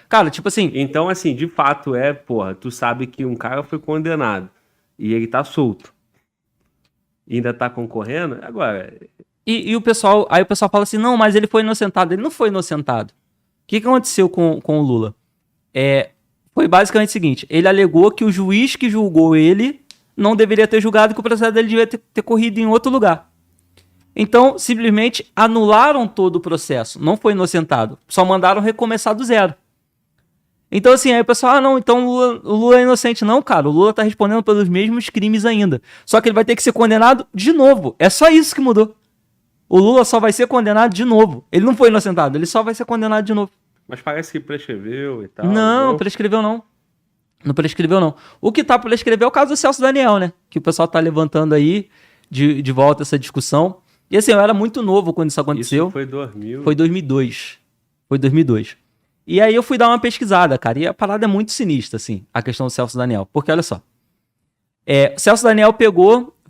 Cara, tipo assim... Então, assim, de fato porra, tu sabe que um cara foi condenado e ele tá solto. E ainda tá concorrendo, agora... E o pessoal... Aí o pessoal fala assim, não, mas ele foi inocentado. Ele não foi inocentado. O que aconteceu com o Lula? Foi basicamente o seguinte, ele alegou que o juiz que julgou ele não deveria ter julgado, que o processo dele devia ter corrido em outro lugar. Então, simplesmente anularam todo o processo. Não foi inocentado. Só mandaram recomeçar do zero. Então, assim, aí o pessoal, não, então o Lula é inocente. Não, cara, o Lula tá respondendo pelos mesmos crimes ainda. Só que ele vai ter que ser condenado de novo. É só isso que mudou. O Lula só vai ser condenado de novo. Ele não foi inocentado, ele só vai ser condenado de novo. Mas parece que prescreveu e tal. Não, prescreveu não. Não prescreveu, não. O que tá prescreveu é o caso do Celso Daniel, né? Que o pessoal tá levantando aí de volta essa discussão. E assim, eu era muito novo quando isso aconteceu. Isso foi 2000? Foi 2002. Foi 2002. E aí eu fui dar uma pesquisada, cara. E a parada é muito sinistra, assim, a questão do Celso Daniel. Porque, olha só. O Celso Daniel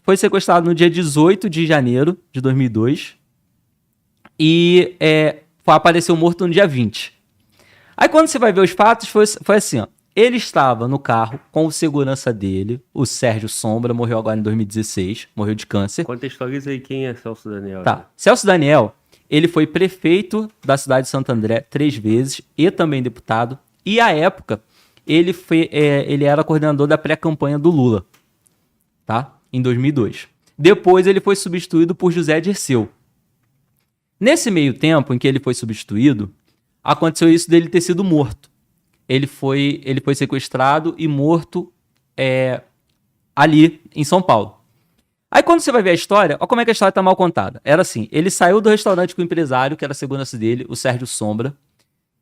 foi sequestrado no dia 18 de janeiro de 2002. E apareceu morto no dia 20. Aí quando você vai ver os fatos, foi assim, ó. Ele estava no carro com o segurança dele, o Sérgio Sombra, morreu agora em 2016, morreu de câncer. Contextualiza aí quem é Celso Daniel. Tá. Né? Celso Daniel, ele foi prefeito da cidade de Santo André 3 vezes e também deputado. E à época, ele era coordenador da pré-campanha do Lula, tá? Em 2002. Depois ele foi substituído por José Dirceu. Nesse meio tempo em que ele foi substituído, aconteceu isso dele ter sido morto. Ele foi sequestrado e morto ali em São Paulo. Aí quando você vai ver a história, olha como é que a história tá mal contada. Era assim, ele saiu do restaurante com o empresário, que era a segurança dele, o Sérgio Sombra,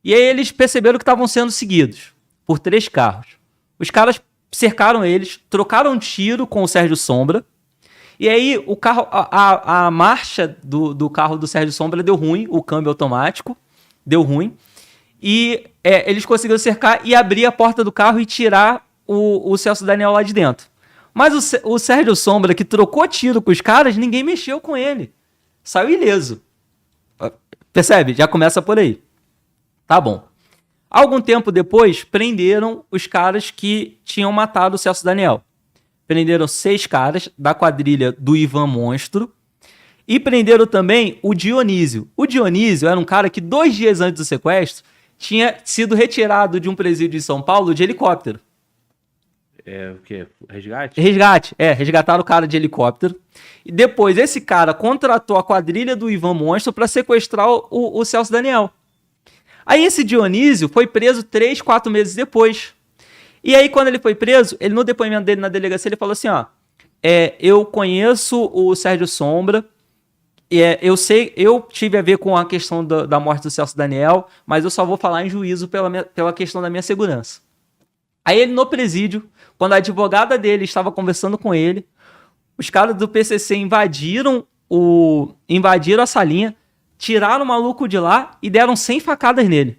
e aí eles perceberam que estavam sendo seguidos por 3 carros. Os caras cercaram eles, trocaram um tiro com o Sérgio Sombra, e aí o carro, a marcha do carro do Sérgio Sombra deu ruim, o câmbio automático deu ruim, e eles conseguiram cercar e abrir a porta do carro e tirar o Celso Daniel lá de dentro. Mas o Sérgio Sombra, que trocou tiro com os caras, ninguém mexeu com ele. Saiu ileso. Percebe? Já começa por aí. Tá bom. Algum tempo depois, prenderam os caras que tinham matado o Celso Daniel. Prenderam 6 caras da quadrilha do Ivan Monstro. E prenderam também o Dionísio. O Dionísio era um cara que 2 dias antes do sequestro tinha sido retirado de um presídio em São Paulo de helicóptero. O quê? Resgate? Resgataram o cara de helicóptero. E depois esse cara contratou a quadrilha do Ivan Monstro para sequestrar o Celso Daniel. Aí esse Dionísio foi preso 3, 4 meses depois. E aí quando ele foi preso, ele no depoimento dele na delegacia, ele falou assim, ó, eu conheço o Sérgio Sombra, eu tive a ver com a questão da morte do Celso Daniel, mas eu só vou falar em juízo pela questão da minha segurança. Aí ele no presídio, quando a advogada dele estava conversando com ele, os caras do PCC invadiram a salinha, tiraram o maluco de lá e deram 100 facadas nele.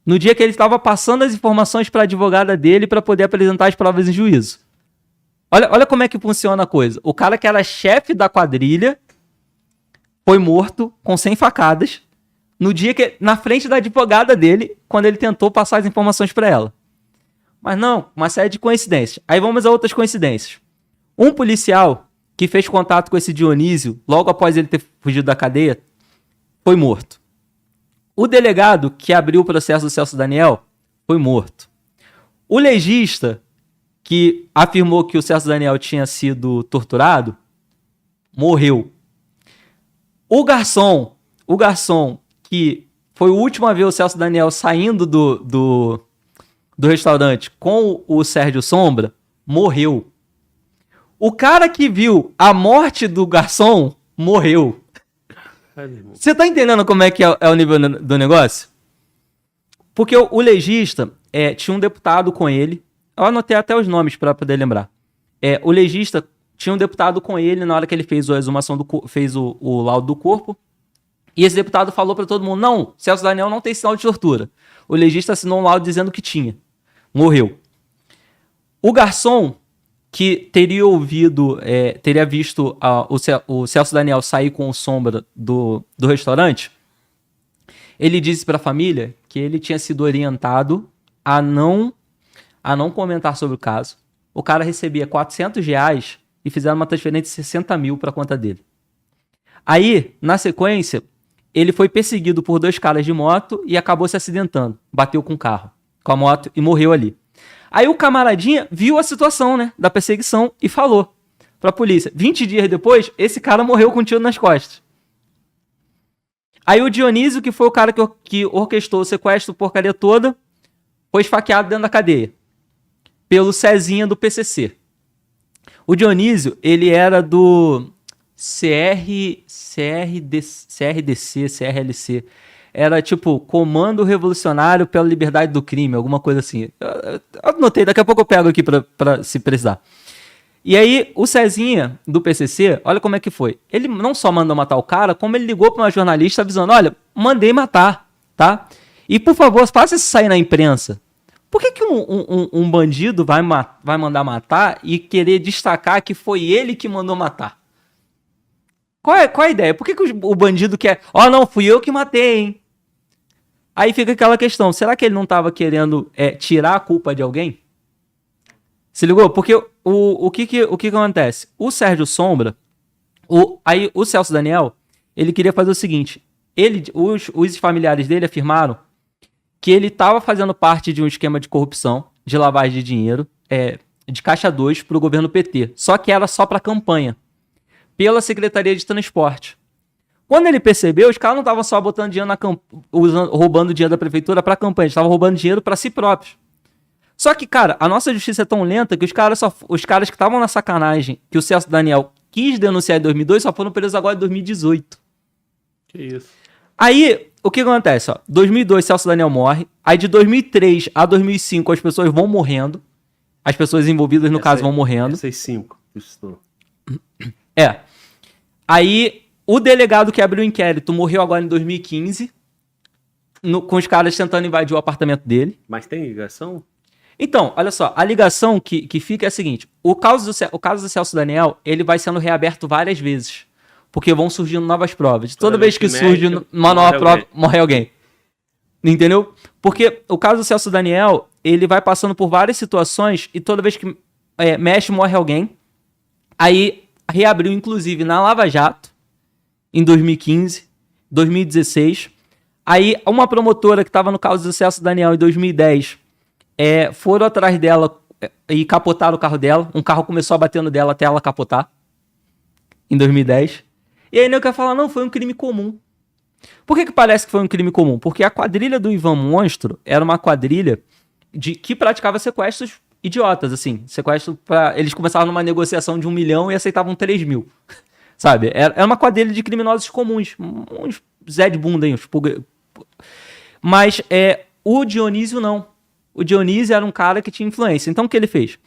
No dia que ele estava passando as informações para a advogada dele para poder apresentar as provas em juízo. Olha como é que funciona a coisa. O cara que era chefe da quadrilha foi morto com 100 facadas no dia na frente da advogada dele, quando ele tentou passar as informações para ela. Mas não, uma série de coincidências. Aí vamos a outras coincidências. Um policial que fez contato com esse Dionísio, logo após ele ter fugido da cadeia, foi morto. O delegado que abriu o processo do Celso Daniel foi morto. O legista que afirmou que o Celso Daniel tinha sido torturado, morreu. O garçom que foi o último a ver o Celso Daniel saindo do restaurante com o Sérgio Sombra, morreu. O cara que viu a morte do garçom, morreu. Você tá entendendo como é que é o nível do negócio? Porque o legista tinha um deputado com ele, eu anotei até os nomes para poder lembrar. O legista tinha um deputado com ele na hora que ele fez a exumação, fez o laudo do corpo, e esse deputado falou para todo mundo, não, Celso Daniel não tem sinal de tortura. O legista assinou um laudo dizendo que tinha. Morreu. O garçom que teria visto o Celso Daniel sair com o Sombra do restaurante, Ele disse pra família que ele tinha sido orientado a não comentar sobre o caso. O cara recebia R$400 e fizeram uma transferência de 60 mil pra conta dele. Aí, na sequência, ele foi perseguido por 2 caras de moto e acabou se acidentando. Bateu com o carro, com a moto e morreu ali. Aí o camaradinha viu a situação, né, da perseguição e falou pra polícia. 20 dias depois, esse cara morreu com um tiro nas costas. Aí o Dionísio, que foi o cara que orquestrou o sequestro, porcaria toda, foi esfaqueado dentro da cadeia. Pelo Cezinha do PCC. O Dionísio, ele era do CRLC. Era tipo Comando Revolucionário pela Liberdade do Crime, alguma coisa assim. Eu anotei, daqui a pouco eu pego aqui pra se precisar. E aí, o Cezinha do PCC, olha como é que foi. Ele não só mandou matar o cara, como ele ligou pra uma jornalista avisando, olha, mandei matar, tá? E por favor, faça isso sair na imprensa. Por que um bandido vai mandar matar e querer destacar que foi ele que mandou matar? Qual é a ideia? Por que o bandido quer... não, fui eu que matei, hein? Aí fica aquela questão, será que ele não estava querendo tirar a culpa de alguém? Se ligou? Porque o que acontece? O Sérgio Sombra, o Celso Daniel, ele queria fazer o seguinte, os familiares dele afirmaram que ele estava fazendo parte de um esquema de corrupção, de lavagem de dinheiro, de caixa 2 para o governo PT, só que era só para campanha, pela Secretaria de Transporte. Quando ele percebeu, os caras não estavam só botando dinheiro roubando dinheiro da prefeitura para campanha, eles estavam roubando dinheiro para si próprios. Só que, cara, a nossa justiça é tão lenta que os caras que estavam na sacanagem, que o Celso Daniel quis denunciar em 2002, só foram presos agora em 2018. Que isso. Aí, o que acontece? 2002, Celso Daniel morre. Aí, de 2003 a 2005, as pessoas vão morrendo. As pessoas envolvidas, no caso, vão morrendo. Essas 5. Aí, o delegado que abriu o inquérito morreu agora em 2015, com os caras tentando invadir o apartamento dele. Mas tem ligação? Então, olha só, a ligação que fica é a seguinte, o caso do Celso Daniel, ele vai sendo reaberto várias vezes, porque vão surgindo novas provas. Toda vez que surge uma nova prova, morre alguém. Entendeu? Porque o caso do Celso Daniel, ele vai passando por várias situações e toda vez que mexe, morre alguém. Aí, reabriu, inclusive, na Lava Jato, em 2015, 2016. Aí, uma promotora que estava no caso do Celso Daniel em 2010... foram atrás dela e capotaram o carro dela. Um carro começou a bater no dela até ela capotar. Em 2010. E aí eu quero falar, não, foi um crime comum. Por que parece que foi um crime comum? Porque a quadrilha do Ivan Monstro era uma quadrilha que praticava sequestros idiotas, assim. Sequestro eles começavam numa negociação de 1 milhão e aceitavam 3 mil. Sabe? Era uma quadrilha de criminosos comuns. Uns Zé de bunda aí. Mas o Dionísio não. O Dionísio era um cara que tinha influência. Então, o que ele fez?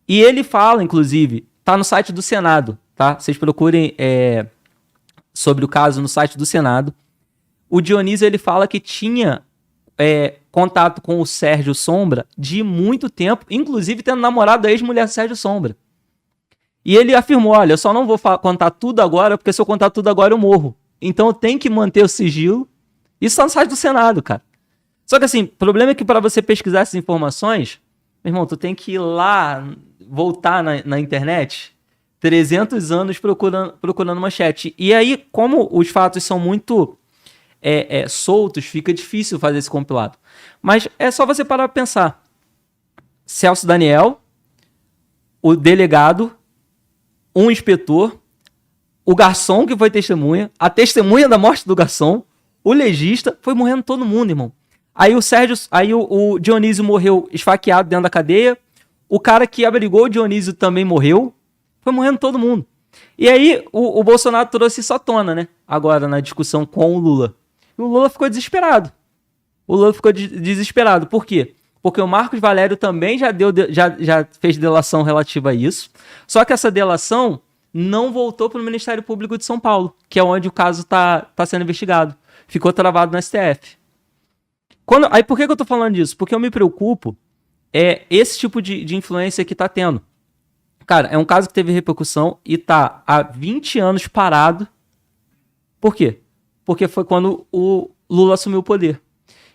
E ele fala, inclusive, tá no site do Senado, tá? Vocês procurem sobre o caso no site do Senado. O Dionísio, ele fala que tinha contato com o Sérgio Sombra de muito tempo, inclusive tendo namorado a ex-mulher do Sérgio Sombra. E ele afirmou, olha, eu só não vou contar tudo agora, porque se eu contar tudo agora eu morro. Então, eu tenho que manter o sigilo. Isso tá no site do Senado, cara. Só que assim, o problema é que para você pesquisar essas informações, meu irmão, tu tem que ir lá, voltar na internet, 300 anos procurando manchete. E aí, como os fatos são muito soltos, fica difícil fazer esse compilado. Mas é só você parar pra pensar. Celso Daniel, o delegado, um inspetor, o garçom que foi testemunha, a testemunha da morte do garçom, o legista, foi morrendo todo mundo, irmão. Aí o Dionísio morreu esfaqueado dentro da cadeia. O cara que abrigou o Dionísio também morreu. Foi morrendo todo mundo. E aí o Bolsonaro trouxe isso à tona, né? Agora na discussão com o Lula. E o Lula ficou desesperado. Desesperado. Por quê? Porque o Marcos Valério também já fez delação relativa a isso. Só que essa delação não voltou para o Ministério Público de São Paulo, que é onde o caso tá sendo investigado. Ficou travado no STF. Aí por que eu tô falando disso? Porque eu me preocupo esse tipo de influência que tá tendo. Cara, é um caso que teve repercussão e tá há 20 anos parado. Por quê? Porque foi quando o Lula assumiu o poder.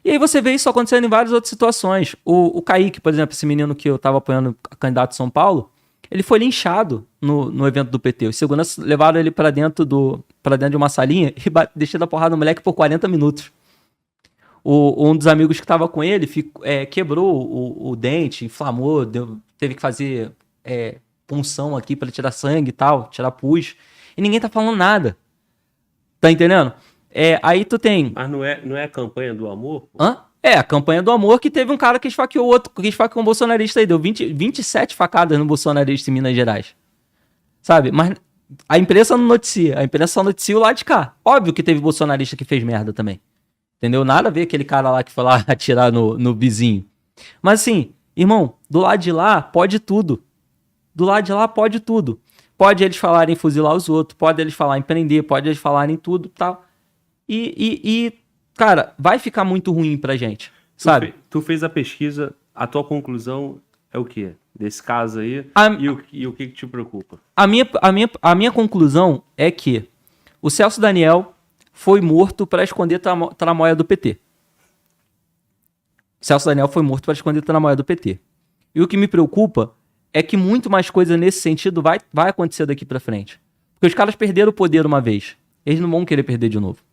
E aí você vê isso acontecendo em várias outras situações. O Kaique, por exemplo, esse menino que eu tava apoiando, candidato de São Paulo, ele foi linchado no evento do PT. Os seguranças levaram ele pra dentro de uma salinha e deixaram a porrada no moleque por 40 minutos. Um dos amigos que tava com ele quebrou o dente, inflamou, teve que fazer punção aqui pra ele tirar sangue e tal, tirar pus. E ninguém tá falando nada. Tá entendendo? Aí tu tem... Mas não é a campanha do amor? Pô? Hã? A campanha do amor, que teve um cara que esfaqueou outro, que esfaqueou um bolsonarista aí, deu 27 facadas no bolsonarista em Minas Gerais. Sabe? Mas a imprensa não noticia, a imprensa só noticia o lado de cá. Óbvio que teve bolsonarista que fez merda também. Entendeu? Nada a ver aquele cara lá que foi lá atirar no vizinho. Mas assim, irmão, do lado de lá pode tudo. Do lado de lá pode tudo. Pode eles falarem em fuzilar os outros, pode eles falarem em prender, pode eles falarem em tudo e tal. E, cara, vai ficar muito ruim pra gente, sabe? Tu fez a pesquisa, a tua conclusão é o quê? Desse caso aí, e o que te preocupa? A minha conclusão é que o Celso Daniel foi morto pra esconder tramóia do PT. Celso Daniel foi morto pra esconder tramóia do PT. E o que me preocupa é que muito mais coisa nesse sentido vai acontecer daqui pra frente. Porque os caras perderam o poder uma vez. Eles não vão querer perder de novo.